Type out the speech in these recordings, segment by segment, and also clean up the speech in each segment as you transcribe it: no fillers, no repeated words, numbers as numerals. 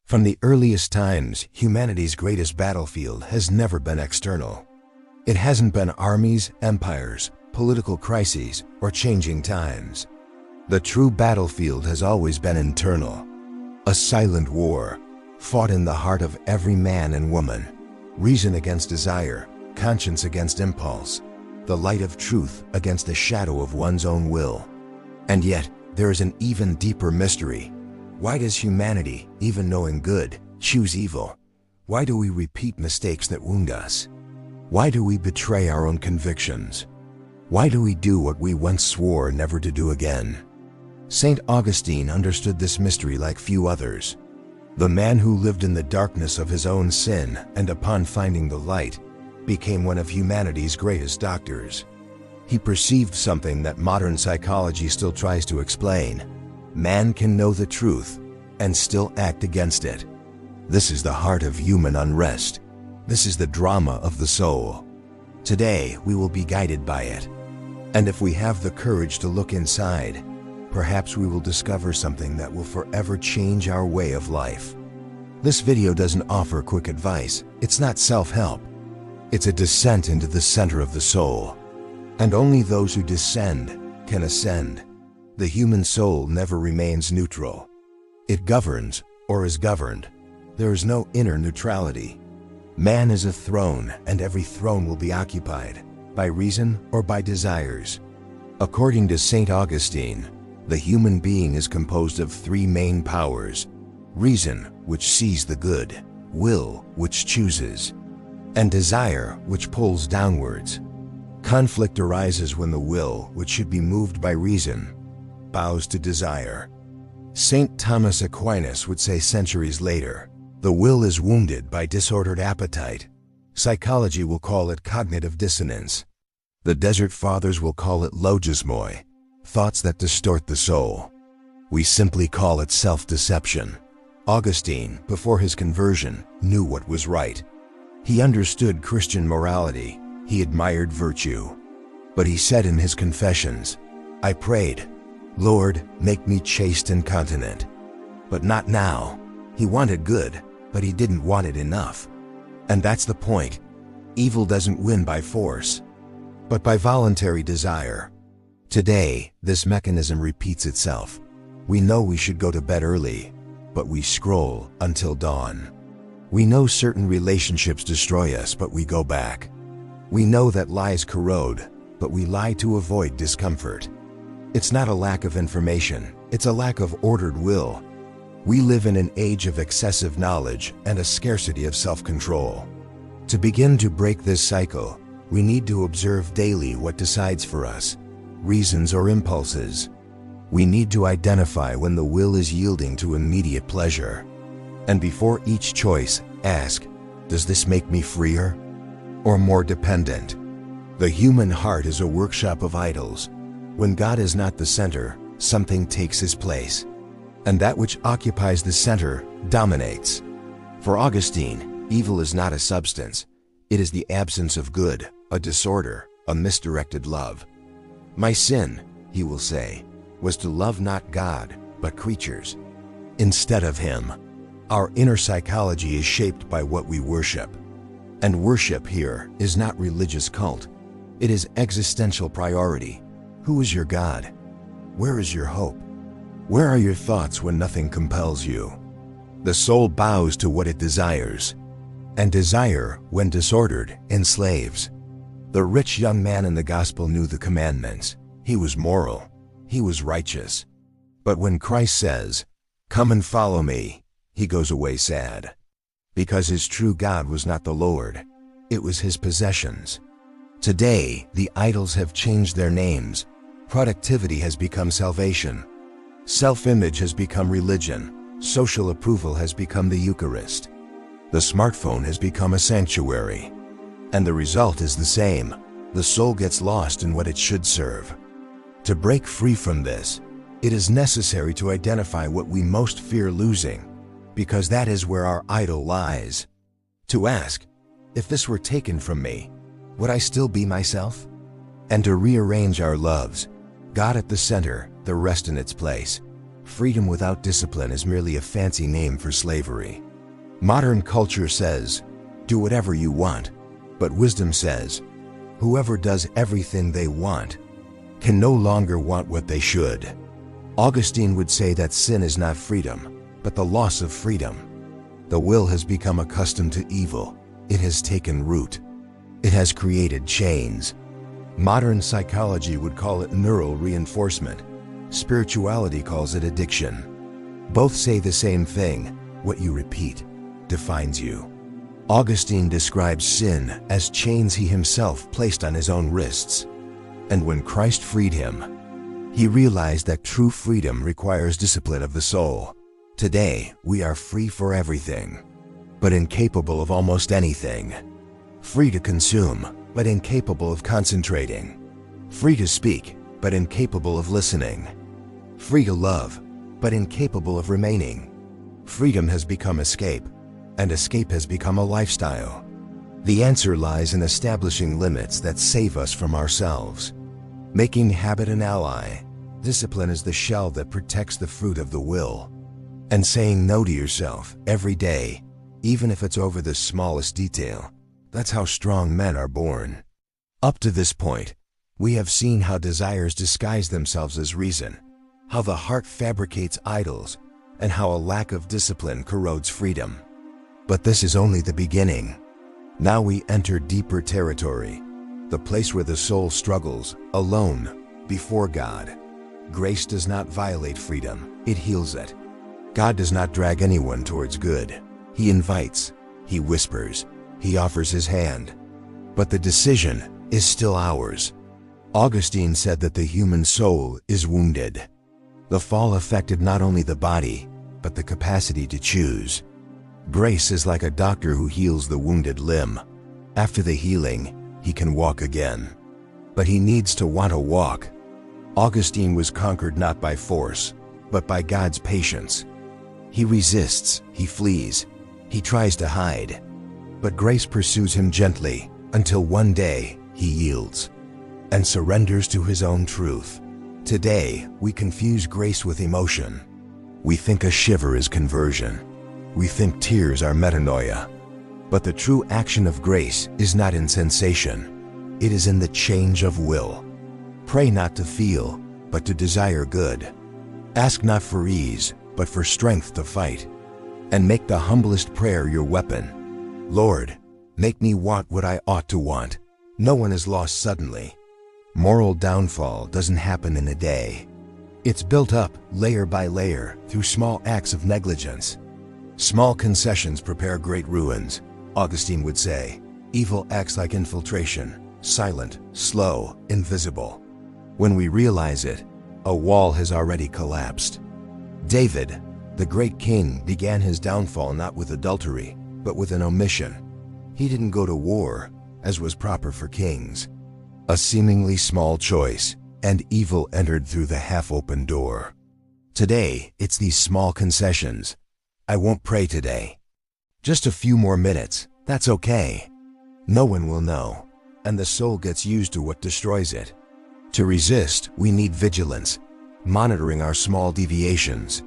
From the earliest times, humanity's greatest battlefield has never been external. It hasn't been armies, empires, political crises, or changing times. The true battlefield has always been internal. A silent war, fought in the heart of every man and woman. Reason against desire, conscience against impulse, the light of truth against the shadow of one's own will. And yet, there is an even deeper mystery. Why does humanity, even knowing good, choose evil? Why do we repeat mistakes that wound us? Why do we betray our own convictions? Why do we do what we once swore never to do again? St. Augustine understood this mystery like few others. The man who lived in the darkness of his own sin and upon finding the light, became one of humanity's greatest doctors. He perceived something that modern psychology still tries to explain. Man can know the truth and still act against it. This is the heart of human unrest. This is the drama of the soul. Today, we will be guided by it. And if we have the courage to look inside, perhaps we will discover something that will forever change our way of life. This video doesn't offer quick advice. It's not self-help. It's a descent into the center of the soul. And only those who descend can ascend. The human soul never remains neutral. It governs or is governed. There is no inner neutrality. Man is a throne, and every throne will be occupied by reason or by desires. According to St. Augustine, the human being is composed of three main powers: reason, which sees the good; will, which chooses; and desire, which pulls downwards. Conflict arises when the will, which should be moved by reason, bows to desire. St. Thomas Aquinas would say centuries later, the will is wounded by disordered appetite. Psychology will call it cognitive dissonance. The Desert Fathers will call it logismoi, thoughts that distort the soul. We simply call it self-deception. Augustine, before his conversion, knew what was right. He understood Christian morality. He admired virtue. But he said in his Confessions, I prayed, Lord, make me chaste and continent. But not now. He wanted good, but he didn't want it enough. And that's the point. Evil doesn't win by force, but by voluntary desire. Today, this mechanism repeats itself. We know we should go to bed early, but we scroll until dawn. We know certain relationships destroy us, but we go back. We know that lies corrode, but we lie to avoid discomfort. It's not a lack of information, it's a lack of ordered will. We live in an age of excessive knowledge and a scarcity of self-control. To begin to break this cycle, we need to observe daily what decides for us, reasons or impulses. We need to identify when the will is yielding to immediate pleasure. And before each choice, ask, does this make me freer or more dependent? The human heart is a workshop of idols. When God is not the center, something takes his place. And that which occupies the center dominates. For Augustine, evil is not a substance. It is the absence of good, a disorder, a misdirected love. My sin, he will say, was to love not God, but creatures. Instead of him, our inner psychology is shaped by what we worship. And worship here is not religious cult. It is existential priority. Who is your God? Where is your hope? Where are your thoughts when nothing compels you? The soul bows to what it desires, and desire, when disordered, enslaves. The rich young man in the gospel knew the commandments. He was moral. He was righteous. But when Christ says, come and follow me, he goes away sad. Because his true God was not the Lord. It was his possessions. Today, the idols have changed their names. Productivity has become salvation. Self-image has become religion. Social approval has become the Eucharist. The smartphone has become a sanctuary. And the result is the same. The soul gets lost in what it should serve. To break free from this, it is necessary to identify what we most fear losing, because that is where our idol lies. To ask, if this were taken from me, would I still be myself? And to rearrange our loves, God at the center, the rest in its place. Freedom without discipline is merely a fancy name for slavery. Modern culture says, do whatever you want, but wisdom says, whoever does everything they want can no longer want what they should. Augustine would say that sin is not freedom, but the loss of freedom. The will has become accustomed to evil. It has taken root. It has created chains. Modern psychology would call it neural reinforcement. Spirituality calls it addiction. Both say the same thing: what you repeat defines you. Augustine describes sin as chains he himself placed on his own wrists. And when Christ freed him, he realized that true freedom requires discipline of the soul. Today, we are free for everything, but incapable of almost anything. Free to consume, but incapable of concentrating. Free to speak, but incapable of listening. Free to love, but incapable of remaining. Freedom has become escape, and escape has become a lifestyle. The answer lies in establishing limits that save us from ourselves. Making habit an ally. Discipline is the shell that protects the fruit of the will. And saying no to yourself every day, even if it's over the smallest detail. That's how strong men are born. Up to this point, we have seen how desires disguise themselves as reason, how the heart fabricates idols, and how a lack of discipline corrodes freedom. But this is only the beginning. Now we enter deeper territory, the place where the soul struggles, alone, before God. Grace does not violate freedom, it heals it. God does not drag anyone towards good. He invites, He whispers, He offers His hand. But the decision is still ours. Augustine said that the human soul is wounded. The fall affected not only the body, but the capacity to choose. Grace is like a doctor who heals the wounded limb. After the healing, he can walk again. But he needs to want to walk. Augustine was conquered not by force, but by God's patience. He resists, he flees, he tries to hide. But grace pursues him gently until one day he yields and surrenders to his own truth. Today, we confuse grace with emotion. We think a shiver is conversion. We think tears are metanoia. But the true action of grace is not in sensation. It is in the change of will. Pray not to feel, but to desire good. Ask not for ease, but for strength to fight. And make the humblest prayer your weapon. Lord, make me want what I ought to want. No one is lost suddenly. Moral downfall doesn't happen in a day. It's built up layer by layer through small acts of negligence. Small concessions prepare great ruins, Augustine would say. Evil acts like infiltration, silent, slow, invisible. When we realize it, a wall has already collapsed. David, the great king, began his downfall not with adultery, but with an omission. He didn't go to war, as was proper for kings. A seemingly small choice, and evil entered through the half-open door. Today, it's these small concessions. I won't pray today. Just a few more minutes, that's okay. No one will know, and the soul gets used to what destroys it. To resist, we need vigilance, monitoring our small deviations.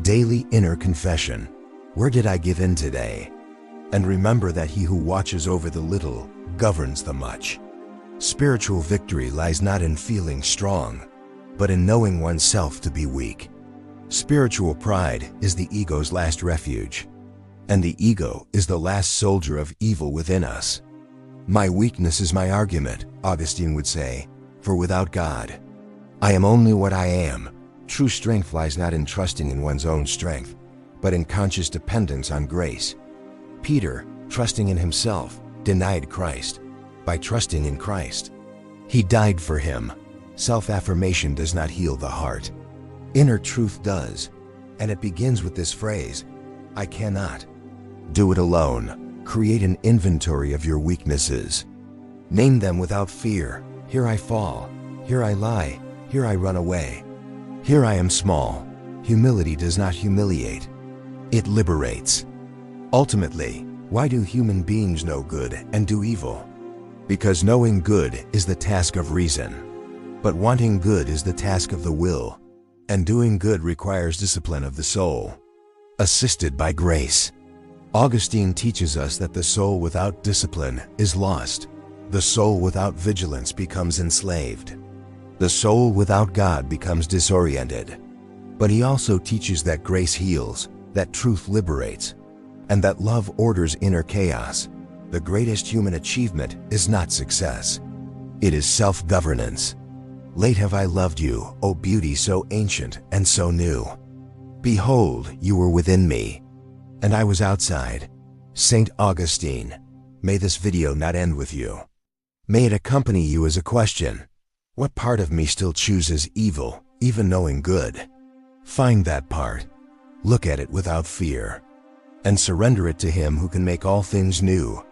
Daily inner confession. Where did I give in today? And remember that he who watches over the little governs the much. Spiritual victory lies not in feeling strong, but in knowing oneself to be weak. Spiritual pride is the ego's last refuge, and the ego is the last soldier of evil within us. My weakness is my argument, Augustine would say, for without God, I am only what I am. True strength lies not in trusting in one's own strength, but in conscious dependence on grace. Peter, trusting in himself, denied Christ. By trusting in Christ, he died for him. Self-affirmation does not heal the heart. Inner truth does, and it begins with this phrase, I cannot. Do it alone. Create an inventory of your weaknesses. Name them without fear. Here I fall. Here I lie. Here I run away. Here I am small. Humility does not humiliate. It liberates. Ultimately, why do human beings know good and do evil? Because knowing good is the task of reason, but wanting good is the task of the will. and doing good requires discipline of the soul, assisted by grace. Augustine teaches us that the soul without discipline is lost. The soul without vigilance becomes enslaved. The soul without God becomes disoriented. But he also teaches that grace heals, that truth liberates, and that love orders inner chaos. The greatest human achievement is not success. It is self-governance. Late have I loved you, O beauty so ancient and so new. Behold, you were within me, and I was outside. Saint Augustine. May this video not end with you. May it accompany you as a question. What part of me still chooses evil, even knowing good? Find that part. Look at it without fear, and surrender it to Him who can make all things new.